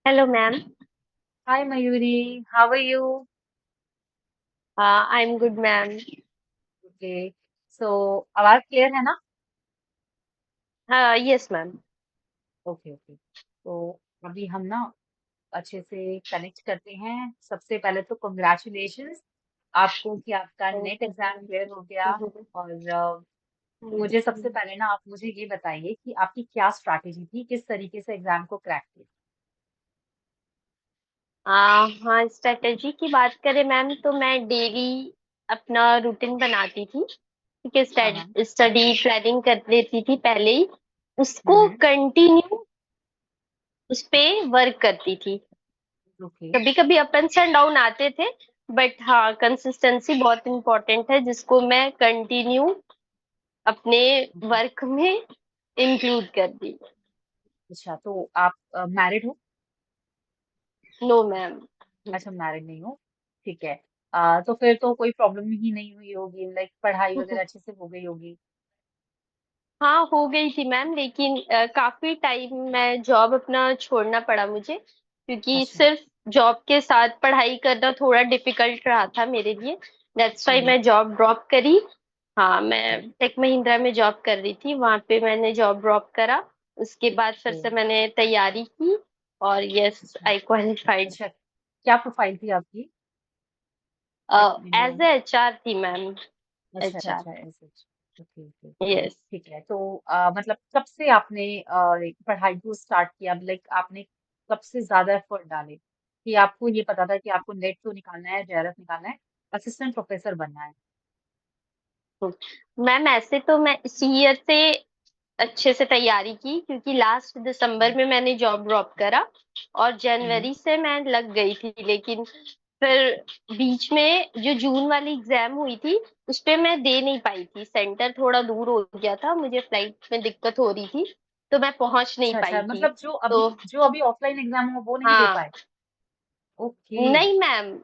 Hello, ma'am. Hi Mayuri, how are you? I'm good, ma'am. Okay so आवाज clear है ना? Yes, ma'am. Okay okay तो अभी हम ना अच्छे से कनेक्ट करते हैं। सबसे पहले तो कंग्रेचुलेशंस आपको कि आपका Thank net you, exam ma'am. Clear हो गया। Mhm. और मुझे सबसे पहले ना आप मुझे ये बताइए कि आपकी क्या स्ट्रैटेजी थी, किस तरीके से एग्जाम को क्रैक किया। हाँ, स्ट्रेटेजी की बात करें मैम तो मैं डेली अपना रूटीन बनाती थी। ठीक है, हाँ हाँ। स्टडी प्लानिंग कर लेती थी पहले ही। उसको हम्म। कंटिन्यू उस पे वर्क करती थी। ओके। कभी कभी अप्स एंड डाउन आते थे, बट हाँ, कंसिस्टेंसी बहुत इंपॉर्टेंट है जिसको मैं कंटिन्यू अपने वर्क में इंक्लूड कर दी। अच्छा तो आप मैरिड हो? No ma'am. अच्छा मैरिड नहीं हो, ठीक है। तो फिर तो कोई प्रॉब्लम ही नहीं हुई होगी, लाइक पढ़ाई वगैरह अच्छे से हो गई होगी। हाँ, हो गई थी मैम, लेकिन काफी टाइम मैं जॉब अपना छोड़ना पड़ा मुझे, क्योंकि अच्छा। सिर्फ जॉब के साथ पढ़ाई करना थोड़ा डिफिकल्ट रहा था मेरे लिए। दैट्स वाई हम्म। मैं जॉब ड्रॉप करी। हाँ, ओके मैं टेक महिंद्रा में जॉब कर रही थी, वहां पे मैंने जॉब ड्रॉप करा। उसके बाद फिर ओके। से मैंने तैयारी की और यस, अच्छा आई क्वालिफाइड। अच्छा, क्या प्रोफाइल थी आपकी टेक महिंद्रा एज में? ए एचआर थी मैम। अच्छा एचआर। अच्छा, ऐसे। Okay okay. यस। ठीक है तो मतलब कब से आपने पढ़ाई को स्टार्ट किया, लाइक आपने कब से ज्यादा एफर्ट डाले कि आपको ये पता था कि आपको नेट तो निकालना है, जेआरएफ निकालना है, असिस्टेंट प्रोफेसर बनना है? मैम, ऐसे तो मैं इसी ईयर से अच्छे से तैयारी की, क्योंकि लास्ट दिसंबर में मैंने जॉब ड्रॉप करा और हम्म। जनवरी से मैं लग गई थी। लेकिन फिर बीच में जो जून वाली एग्जाम हुई थी उस पे मैं दे नहीं पाई थी, सेंटर थोड़ा दूर हो गया था, मुझे फ्लाइट में दिक्कत हो रही थी, तो मैं पहुंच नहीं अच्छा अच्छा, पाई थी। मतलब तो जो अभी ऑफलाइन एग्जाम हो वो नहीं दे हाँ। पाए? ओके। नहीं मैम।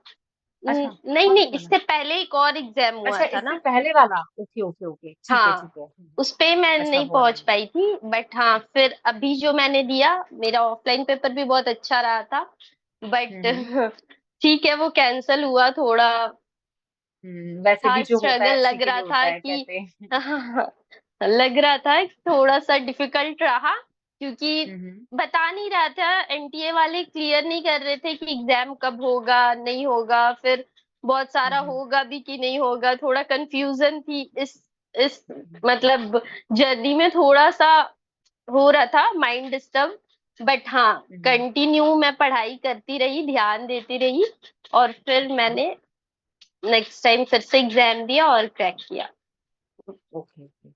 अच्छा, नहीं कौन नहीं, सा वाला? इससे पहले एक और एग्जाम हुआ अच्छा, था इससे ना। पहले वाला, ओके ओके ओके, ठीक है हाँ, ठीक है। उस पे मैं अच्छा नहीं वो वाला। पहुंच पाई थी, बट हाँ, फिर अभी जो मैंने दिया, मेरा ऑफलाइन पेपर भी बहुत अच्छा रहा था, बट हम्म। ठीक है, वो कैंसिल हुआ थोड़ा। वैसे था भी जो होता स्ट्रगल, है अच्छे लग के लिए रहा होता था है कि कहते हैं। लग रहा था कि थोड़ा सा डिफिकल्ट रहा, क्योंकि हम्म। बता नहीं रहा था, एनटीए वाले क्लियर नहीं कर रहे थे कि एग्जाम कब होगा नहीं होगा, फिर बहुत सारा हम्म। होगा भी कि नहीं होगा, थोड़ा कंफ्यूजन थी इस हम्म। मतलब जर्नी में थोड़ा सा हो रहा था माइंड डिस्टर्ब। बट हाँ, हम्म। कंटिन्यू मैं पढ़ाई करती रही, ध्यान देती रही, और फिर ओके मैंने नेक्स्ट टाइम फिर से एग्जाम दिया और क्रैक किया। Okay okay.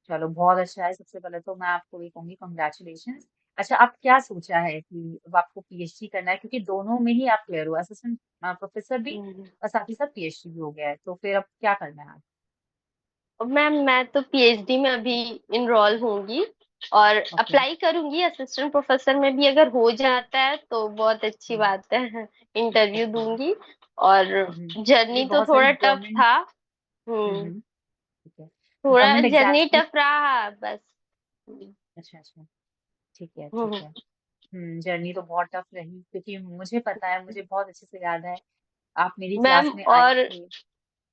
चलो बहुत अच्छा है, सबसे पहले तो मैं आपको ये कहूंगी कंग्रेचुलेशन। अच्छा, आप क्या सोचा है कि अब आपको पीएचडी करना है, क्योंकि दोनों में ही आप क्लियर हो, असिस्टेंट प्रोफेसर भी हम्म। और साथ ही साथ पीएचडी भी हो गया है, तो फिर अब क्या करना है आप? मैम, मैं तो पीएचडी में अभी इनरोल होंगी और ओके। अप्लाई करूंगी असिस्टेंट प्रोफेसर में भी। अगर हो जाता है तो बहुत अच्छी हम्म। बात है, इंटरव्यू ओके। दूंगी। और ये जर्नी तो बहुत सारी थोड़ा टफ गवर्नमेंट। था। हम्म। ठीक है। थोड़ा गवर्नमेंट जर्नी एग्जाम्स की। टफ रहा बस। अच्छा अच्छा, ठीक है ठीक हम्म। है। जर्नी तो बहुत टफ रही, क्योंकि मुझे पता है, मुझे बहुत अच्छे से याद है, आप मेरी मैम, क्लास में आए और थे।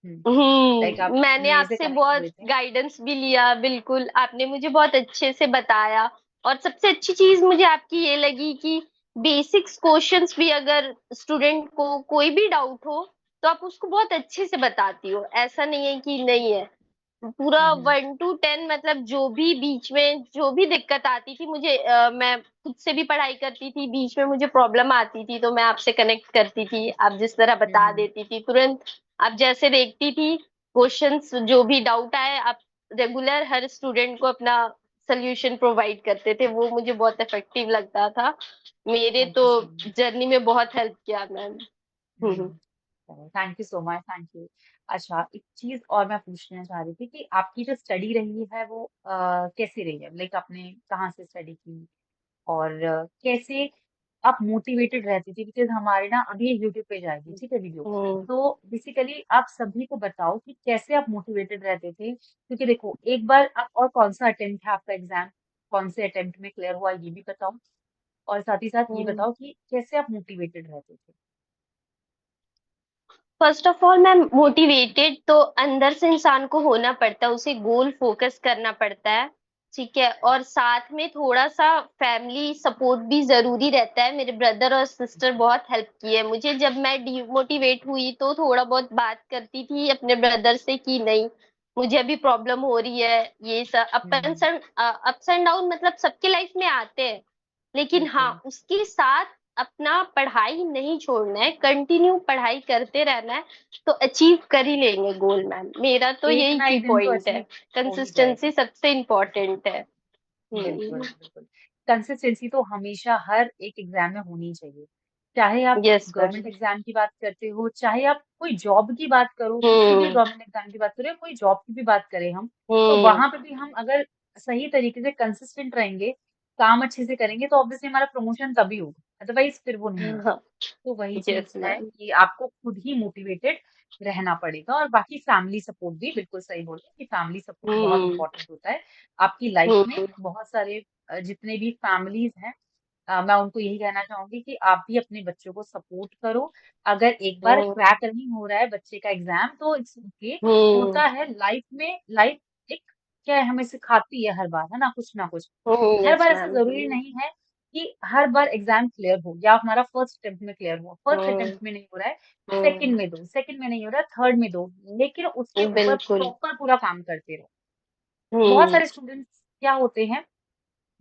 लाइक आप मैंने मेरे से आपसे कनेक्ट बहुत हुए थे। गाइडेंस भी लिया, बिल्कुल आपने मुझे बहुत अच्छे से बताया। और सबसे अच्छी चीज मुझे आपकी ये लगी कि बेसिक्स क्वेश्चंस भी अगर स्टूडेंट को कोई भी डाउट हो तो आप उसको बहुत अच्छे से बताती हो, ऐसा नहीं है कि नहीं है। पूरा हम्म। 1 to 10, मतलब जो भी बीच में जो भी दिक्कत आती थी मुझे, मैं खुद से भी पढ़ाई करती थी, बीच में मुझे प्रॉब्लम आती थी तो मैं आपसे कनेक्ट करती थी, आप जिस तरह बता हम्म। देती थी तुरंत। आप जैसे देखती थी, क्वेश्चंस जो भी डाउट आए, आप रेगुलर हर स्टूडेंट को अपना सोल्यूशन प्रोवाइड करते थे, वो मुझे बहुत इफेक्टिव लगता था। मेरे थैंक तो यू सो मच। जर्नी में बहुत हेल्प किया ma'am. Hmm. Thank you so much, thank you. अच्छा, एक चीज और मैं पूछना चाह रही थी कि आपकी जो स्टडी रही है वो कैसी रही है, लाइक आपने कहाँ से स्टडी की, और कैसे आप मोटिवेटेड रहती थी, बिकॉज हमारे ना अभी यूट्यूब पे जाएगी, ठीक है, वीडियो। हम्म। तो बेसिकली आप सभी को बताओ कि कैसे आप मोटिवेटेड रहते थे, क्योंकि देखो एक बार आप, और कौन सा अटेम्प्ट है आपका एग्जाम, कौन से अटेम्प्ट में क्लियर हुआ ये भी बताओ। और साथ ही साथ ये हम्म। बताओ कि कैसे आप मोटिवेटेड रहते थे? First of all ma'am, motivated तो अंदर से इंसान को होना पड़ता है, उसे गोल फोकस करना पड़ता है। ठीक है, और साथ में थोड़ा सा फैमिली सपोर्ट भी जरूरी रहता है। मेरे ब्रदर और सिस्टर बहुत हेल्प की है मुझे। जब मैं डिमोटिवेट हुई तो थोड़ा बहुत बात करती थी अपने ब्रदर से कि नहीं, मुझे अभी प्रॉब्लम हो रही है। ये सब हम्म। अप्स एंड डाउन मतलब सबके लाइफ में आते हैं, लेकिन हाँ बिल्कुल। उसके साथ अपना पढ़ाई नहीं छोड़ना है, कंटिन्यू पढ़ाई करते रहना है, तो अचीव कर ही लेंगे गोल मैम। मेरा तो एक यही ना की एक दिन तो पॉइंट है। अचीव हो ही कंसिस्टेंसी जाएगा। सबसे इम्पोर्टेंट है। बिल्कुल, बिल्कुल। कंसिस्टेंसी तो हमेशा हर एक एग्ज़ाम में होनी चाहिए। चाहे आप यस गवर्नमेंट मैम। एग्ज़ाम की बात करते हो, चाहे आप कोई जॉब की बात करो, किसी भी हम्म। गवर्नमेंट एग्ज़ाम की बात करें, या कोई जॉब की भी बात करें हम, तो हम्म। वहाँ पे भी हम अगर सही तरीके से कंसिस्टेंट रहेंगे, काम अच्छे से करेंगे, तो ऑब्वियसली हमारा प्रमोशन तभी होगा, अदरवाइज़ फिर वो नहीं होगा। हाँ। तो वही चीज़ यस है मैम। कि आपको खुद ही मोटिवेटेड रहना पड़ेगा, और बाकी फैमिली सपोर्ट भी बिल्कुल सही बोले कि फैमिली सपोर्ट बहुत हम्म। इम्पोर्टेंट होता है। आपकी लाइफ में हम्म। बहुत सारे जितने भी फैमिलीज़ हैं, मैं उनको यही कहना चाहूँगी कि आप भी अपने बच्चों को सपोर्ट करो। अगर एक बार हम्म। क्रैक नहीं हो रहा है बच्चे का एग्ज़ाम, तो इट्स ओके। हम्म। होता है लाइफ में, लाइफ एक क्या है, हमें सिखाती है हर बार, है ना? कुछ ना कुछ। हर यस बार ऐसा मैम। ज़रूरी नहीं है कि हर बार एग्ज़ाम क्लियर हो, या हमारा फर्स्ट अटेम्प्ट में क्लियर हुआ। फर्स्ट हम्म। अटेम्प्ट में नहीं हो रहा है, सेकंड हम्म। में दो, सेकंड में नहीं हो रहा है, थर्ड में दो, लेकिन उसके ऊपर बिल्कुल। प्रॉपर पूरा काम करते रहो। बहुत हम्म। सारे स्टूडेंट्स क्या होते हैं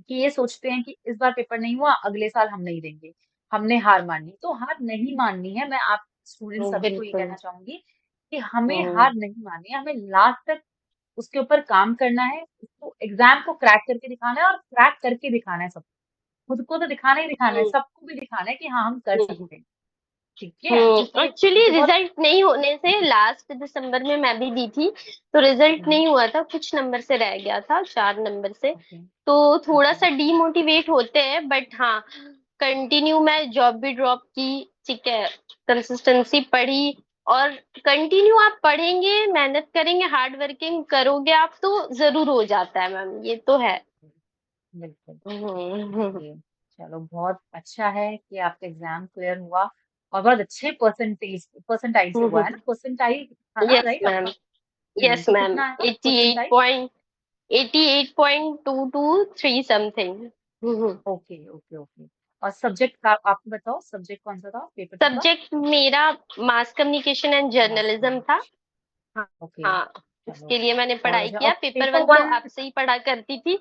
कि ये सोचते हैं कि इस बार पेपर नहीं हुआ, अगले साल हम नहीं देंगे, हमने हार मानी। तो हार नहीं माननी है। मैं आप स्टूडेंट सभी को ये बिल्कुल। कहना चाहूँगी कि हमें हम्म। हार नहीं माननी है, हमें लास्ट तक उसके ऊपर काम करना है, उसको एग्ज़ाम को क्रैक करके दिखाना है, और क्रैक करके दिखाना है सबको। खुद को तो दिखाना ही दिखाना है, सबको भी दिखाना है कि हाँ, हम कर हम्म। सकते हैं। ठीक है? क्योंकि एक्चुअली ये बहुत रिजल्ट नहीं होने से लास्ट दिसंबर में मैं भी दी थी, तो रिजल्ट हुँ, नहीं हुआ था, कुछ नंबर से रह गया था, 4 नंबर से। ओके, तो थोड़ा ओके, सा डीमोटिवेट होते हैं, बट हाँ कंटिन्यू मैं जॉब भी ड्रॉप की। ठीक है, कंसिस्टेंसी पढ़ी, और कंटिन्यू आप पढ़ेंगे, मेहनत करेंगे, हार्ड वर्किंग करोगे आप तो जरूर हो जाता है मैम, ये तो है। बिल्कुल। हम्म। ओके, चलो बहुत अच्छा है कि आपका एग्ज़ाम क्लियर हुआ, और बहुत अच्छे परसेंटाइल से हुआ है ना? परसेंटाइल था ना यस राइट मैम। आपका? यस तो मैम। कितना आया eighty eight percentile? Point 88.223 something. Okay, okay, okay. और सब्जेक्ट का आपको बताओ, सब्जेक्ट कौन-सा था पेपर 2 का? सब्जेक्ट मेरा mass communication and mass journalism था। कम्युनिकेशन। हाँ। ओके, हाँ, चलो उसके लिए मैंने बहुत पढ़ाई अच्छा। और किया। पेपर पेपर वन तो 1 आपसे ही पढ़ा करती थी।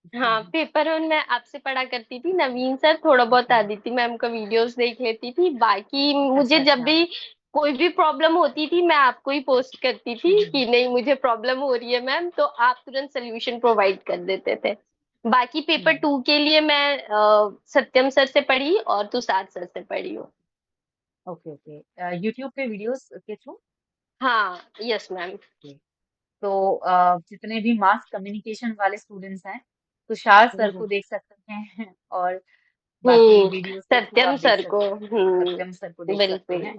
अच्छा, हाँ, पेपर वन मैं आपसे पढ़ा करती थी, नवीन सर, थोड़ा बहुत ओके। आदित्य मैम का वीडियोस देख लेती थी। बाकी मुझे अच्छा, जब अच्छा। भी कोई भी प्रॉब्लम होती थी मैं आपको ही पोस्ट करती थी हुँ, कि नहीं मुझे प्रॉब्लम हो रही है मैम, तो आप तुरंत सोल्यूशन प्रोवाइड कर देते थे। बाकी पेपर हुँ। 2 के लिए मैं सत्यम सर से पढ़ी और तुषार सर से पढ़ी हूँ। Okay, okay. यूट्यूब पे वीडियोज़ के थ्रू? हाँ। Yes ma'am. ओके। तो जितने भी मास कम्युनिकेशन वाले स्टूडेंट्स हैं, तुषार सर को देख सकते हैं और बाकी हम्म। वीडियोज़ के थ्रू सत्यम आप देख सर को। सकते हैं, सत्यम सर को देख सकते बिल्कुल। हैं।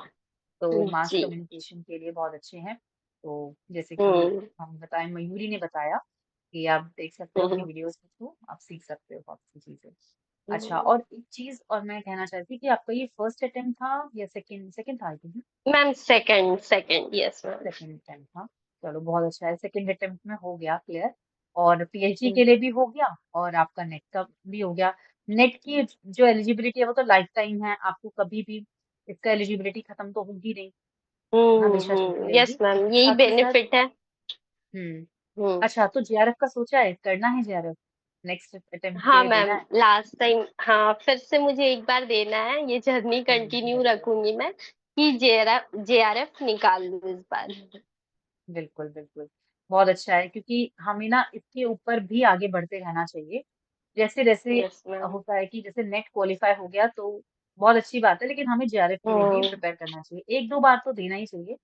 तो मास जी। कम्युनिकेशन के लिए बहुत अच्छे हैं। तो जैसे कि हम्म। हम बताएँ, मयूरी ने बताया कि आप देख सकते हो उनकी हम्म। वीडियोज़ के थ्रू, आप सीख सकते हो बहुत सी चीज़ें। अच्छा, हम्म। और एक चीज़ और मैं कहना चाहती थी कि आपका ये फर्स्ट अटेम्प्ट था या सेकंड सेकंड था I think? Ma'am second second, yes ma'am. Second attempt था। चलो बहुत अच्छा है, सेकंड अटेम्प्ट में हो गया क्लियर, और पीएचडी के लिए भी हो गया, और आपका नेट का भी हो गया। नेट की जो एलिजिबिलिटी है वो तो लाइफ टाइम है, आपको कभी भी इसका एलिजिबिलिटी खत्म तो होगी नहीं, हमेशा चलती यस रहेगी। मैम, यही साथ ही साथ बेनिफिट है। हुँ, हम्म। अच्छा, तो जेआरएफ का सोचा है, करना है जेआरएफ? नेक्स्ट अटेम्प्ट के हाँ लिए मैम, देना है? लास्ट टाइम, हाँ फिर से मुझे एक बार देना है, ये जर्नी कंटिन्यू बिल्कुल, रखूंगी मैं कि जेआरएफ निकाल लूँ इस बार। बिल्कुल, बिल्कुल। बहुत अच्छा है, क्योंकि हमें ना इसके ऊपर भी आगे बढ़ते रहना चाहिए। जैसे-जैसे यस मैम। होता है कि जैसे नेट क्वालीफाई हो गया तो बहुत अच्छी बात है, लेकिन हमें जेआरएफ के लिए भी हम्म। प्रिपेयर करना चाहिए। 1-2 बार तो देना ही चाहिए।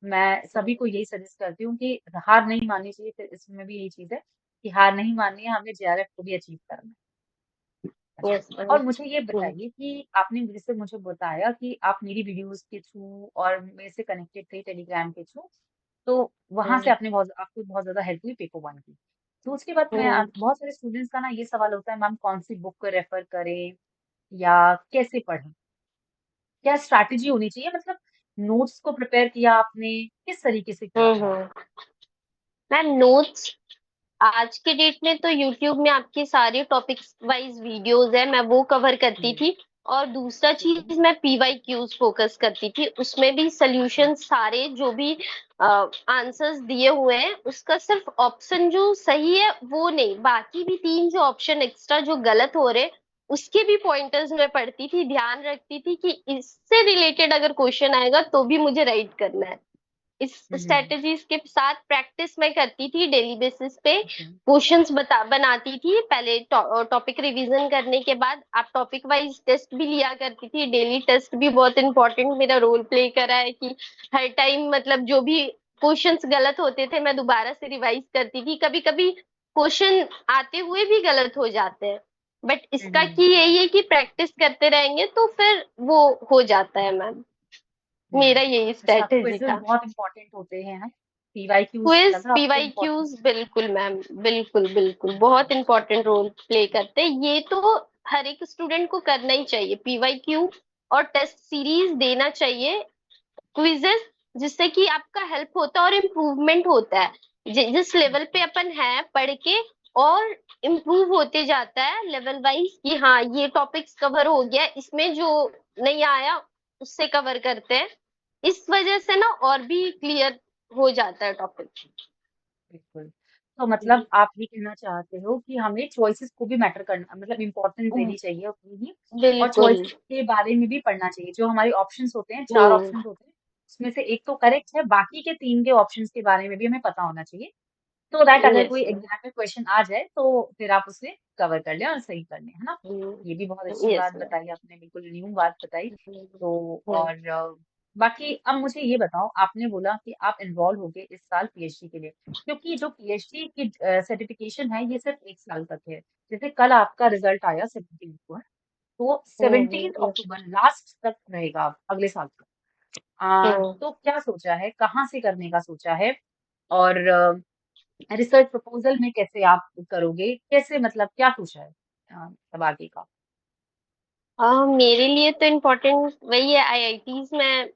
मैं सभी को यही सजेस्ट करती हूँ कि हार नहीं माननी चाहिए, फिर इसमें भी यही चीज़ है कि हार नहीं माननी है, हमें जेआरएफ को भी अचीव करना है। अच्छा, यस मैम। और मुझे ये बताइए कि आपने जैसे मुझे बताया कि आप मेरी वीडियोज़ के थ्रू और मेरे से कनेक्टेड थे टेलीग्राम के थ्रू, तो वहाँ से हम्म। आपको बहुत ज़्यादा हेल्प हुई पेपर 1 की। तो उसके बाद मैं हम्म। बहुत सारे स्टूडेंट्स का ना ये सवाल होता है, मैम कौन-सी बुक रेफ़र करें? या कैसे पढ़ें? क्या स्ट्रैटेजी होनी चाहिए? मतलब नोट्स को प्रिपेयर किया आपने, किस तरीके से किया था? हम्म। मैम नोट्स आज के डेट में तो यूट्यूब में आपकी सारी टॉपिक्स वाइज वीडियोस है, मैं वो कवर करती हुँ, थी। और दूसरा ठीक है, चीज मैं पीवाई क्यूज फोकस करती थी, उसमें भी अच्छा। सोल्यूशन सारे जो भी आंसर्स दिए हुए हैं उसका सिर्फ ऑप्शन जो सही है वो नहीं, बाकी भी तीन जो ऑप्शन एक्स्ट्रा जो गलत हो रहे उसके भी पॉइंटर्स में पढ़ती थी, ध्यान रखती थी कि इससे रिलेटेड अगर क्वेश्चन आएगा तो भी मुझे राइट करना है। इस हुँ, हुँ, स्ट्रेटेजीज के साथ प्रैक्टिस मैं करती थी डेली बेसिस पे। ओके। क्वेश्चंस बता बनाती थी पहले, टॉपिक रिवीजन करने के बाद आप टॉपिक वाइज टेस्ट भी लिया करती थी। डेली टेस्ट भी बहुत इंपॉर्टेंट मेरा रोल प्ले करा है कि हर टाइम मतलब जो भी क्वेश्चंस गलत होते थे मैं दोबारा से रिवाइज करती थी। कभी कभी क्वेश्चन आते हुए भी गलत हो जाते हैं, बट हुँ, इसका हुँ, की यही है कि प्रैक्टिस करते रहेंगे तो फिर वो हो जाता है मैम। हुँ। मेरा यही अच्छा, स्ट्रेटेजी क्विज़ेज़ था। बहुत इम्पोर्टेंट होते हैं? पीवाईक्यूज़ से क्विज ज़्यादा आपको इम्पोर्टेंट पीवाईक्यूज बिल्कुल मैम, बिल्कुल बिल्कुल बहुत अच्छा, इंपॉर्टेंट रोल प्ले करते हैं। ये तो हर एक स्टूडेंट को करना ही चाहिए, पीवाईक्यू और टेस्ट सीरीज देना चाहिए, क्विजेस, जिससे कि आपका हेल्प होता है और इम्प्रूवमेंट होता है। जिस लेवल पे ओके, अपन है पढ़ के और इम्प्रूव होते जाता है लेवल वाइज कि हाँ ये टॉपिक्स कवर हो गया, इसमें जो नहीं आया उससे कवर करते हैं। इस वजह से ना और भी क्लियर हो जाता है टॉपिक। बिल्कुल। तो मतलब आप ये कहना चाहते हो कि हमें चॉइसेस को भी मैटर करना मतलब इम्पोर्टेंस देनी चाहिए उतनी ही और बिल्कुल। चॉइसेस के बारे में भी पढ़ना चाहिए। जो हमारे ऑप्शंस होते हैं, 4 हम्म। ऑप्शंस होते हैं, उसमें से एक तो करेक्ट है, बाकी के 3 के ऑप्शंस के बारे में भी हमें पता होना चाहिए। सो दैट अगर यस कोई मैम। एग्ज़ाम में क्वेश्चन आ जाए तो फिर आप उसे कवर कर लें और सही कर लें, है ना? ये भी बहुत अच्छी यस बात मैम। बताई आपने, बिल्कुल न्यू बात बताई। तो हम्म। और बाकी अब मुझे ये बताओ, आपने बोला कि आप एनरोल हो गए इस साल पीएचडी के लिए, क्योंकि जो पीएचडी की सर्टिफिकेशन है ये सिर्फ 1 साल तक है। जैसे कल आपका रिजल्ट आया 17 को है, तो 17 यस। अक्टूबर लास्ट तक रहेगा अगले साल तक। हम्म। तो क्या सोचा है, कहाँ से करने का सोचा है? और रिसर्च प्रपोज़ल में कैसे आप करोगे? कैसे मतलब क्या सोचा है तब आगे का? मेरे लिए तो इम्पोर्टेंट वही है, आईआईटीज में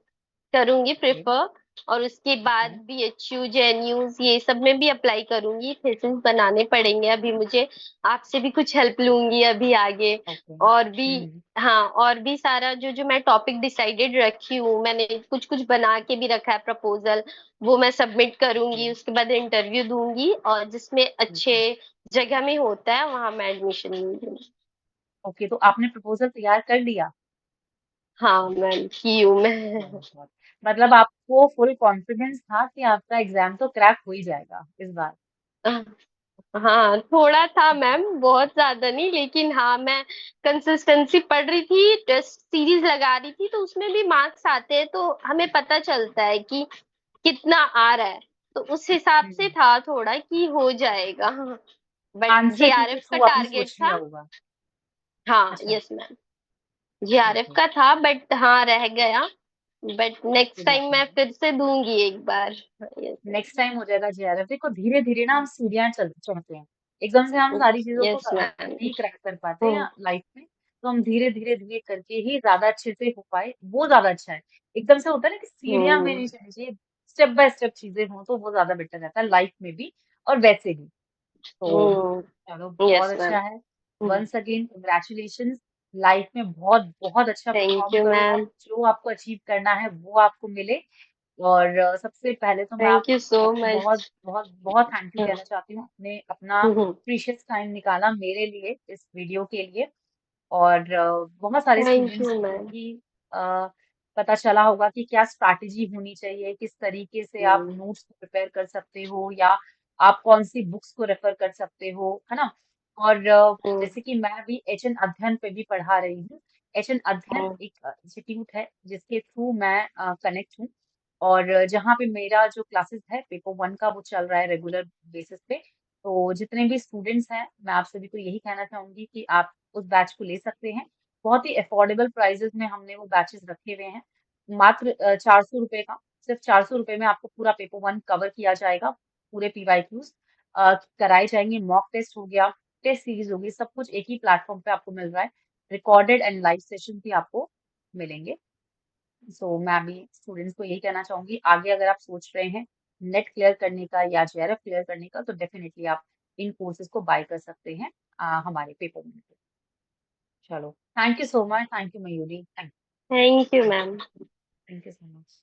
करूंगी ओके, प्रेफर। और उसके बाद ओके, बीएचयू जेएनयूज ये सब में भी अप्लाई करूंगी, थीसिस बनाने पड़ेंगे अभी मुझे। आपसे भी कुछ हेल्प लूंगी अभी आगे। ओके। और भी हुँ, हाँ, और भी सारा जो जो मैं टॉपिक डिसाइडेड रखी हूँ, मैंने कुछ कुछ बना के भी रखा है प्रपोजल, वो मैं सबमिट ओके, करूंगी, उसके बाद इंटरव्यू दूंगी और जिसमें ठीक अच्छे है। जगह में होता है वहां मैं एडमिशन लूंगी। ओके, तो आपने प्रपोज़ल तैयार कर लिया? हाँ मैम, की हूँ मैं। बहुत, बहुत। मतलब आपको फुल कॉन्फिडेंस था कि आपका एग्ज़ाम तो क्रैक हो ही जाएगा इस बार? हाँ थोड़ा था मैम, बहुत ज्यादा नहीं, लेकिन हाँ मैं कंसिस्टेंसी पढ़ रही थी, टेस्ट सीरीज लगा रही थी, तो उसमें भी मार्क्स आते हैं तो हमें पता चलता है कि कितना आ रहा है। तो उस हिसाब हुँ, से था थोड़ा कि हो जाएगा। बट आंसर की के जेआरएफ का थ्रू आपने टारगेट सोच लिया था। होगा। हाँ अच्छा, यस मैम, जेआरएफ ओके, का था बट हाँ रह गया। बट कोई नेक्स्ट बात टाइम मैं नहीं। फिर से दूंगी एक बार। यस नेक्स्ट टाइम हो जाएगा जेआरएफ। देखो धीरे-धीरे ना हम सीढ़ियाँ चढ़ते हैं। एकदम से हम मैम। सारी चीज़ों को यस मैम। नहीं क्रैक कर पाते हैं लाइफ में। तो हम धीरे-धीरे धीरे करके ही ज़्यादा अच्छे से हो पाए, वो ज़्यादा अच्छा है। एकदम से होता है ना कि सीढ़ियाँ हमें हम्म। नहीं चढ़नी चाहिए, स्टेप बाय स्टेप चीज़ें हों तो वो ज़्यादा बेटर रहता है लाइफ में भी और वैसे भी। तो चलो बहुत यस मैम। अच्छा है। Once again congratulations. लाइफ में बहुत बहुत अच्छा थैंक परफॉर्म यू करो और मैम। जो आपको अचीव करना है वो आपको मिले। और सबसे पहले तो मैं थैंक यू सो आपको बहुत मच। बहुत बहुत थैंक यू कहना चाहती हूँ। आपने अपना प्रीशियस टाइम निकाला मेरे लिए इस वीडियो के लिए और बहुत सारे थैंक स्टूडेंट्स यू को मैम। भी अ, पता चला होगा कि क्या स्ट्रैटेजी होनी चाहिए, किस तरीके से आप नोट्स को प्रिपेयर कर सकते हो या आप कौन सी बुक्स को रेफर कर सकते हो, है ना? और जैसे कि मैं भी एचएन अध्ययन पे भी पढ़ा रही हूँ। एचएन अध्ययन एक इंस्टीट्यूट है जिसके थ्रू मैं कनेक्ट हूँ और जहाँ पे मेरा जो क्लासेस है पेपर 1 का वो चल रहा है रेगुलर बेसिस पे। तो जितने भी स्टूडेंट्स हैं, मैं आप सभी को यही कहना चाहूँगी कि आप उस बैच को ले सकते हैं। बहुत ही अफोर्डेबल प्राइसेज़ में हमने वो बैचेज़ रखे हुए हैं। मात्र ₹400 का, सिर्फ़ ₹400 में आपको पूरा पेपर 1 कवर किया जाएगा, पूरे पीवाईक्यूज़ कराए जाएँगे, मॉक टेस्ट हो गया, टेस्ट सीरीज़ होगी, सब कुछ एक ही प्लेटफ़ॉर्म पे आपको मिल रहा है। रिकॉर्डेड एंड लाइव सेशन भी आपको मिलेंगे। सो मैं भी स्टूडेंट्स को यही कहना चाहूंगी, आगे अगर आप सोच रहे हैं नेट क्लियर करने का या जेआरएफ क्लियर करने का, तो डेफिनेटली आप इन कोर्सेज को बाय कर सकते हैं हमारे पेपर में। चलो, thank you so much, thank you Mayuri, thank you ma'am. Thank you so much.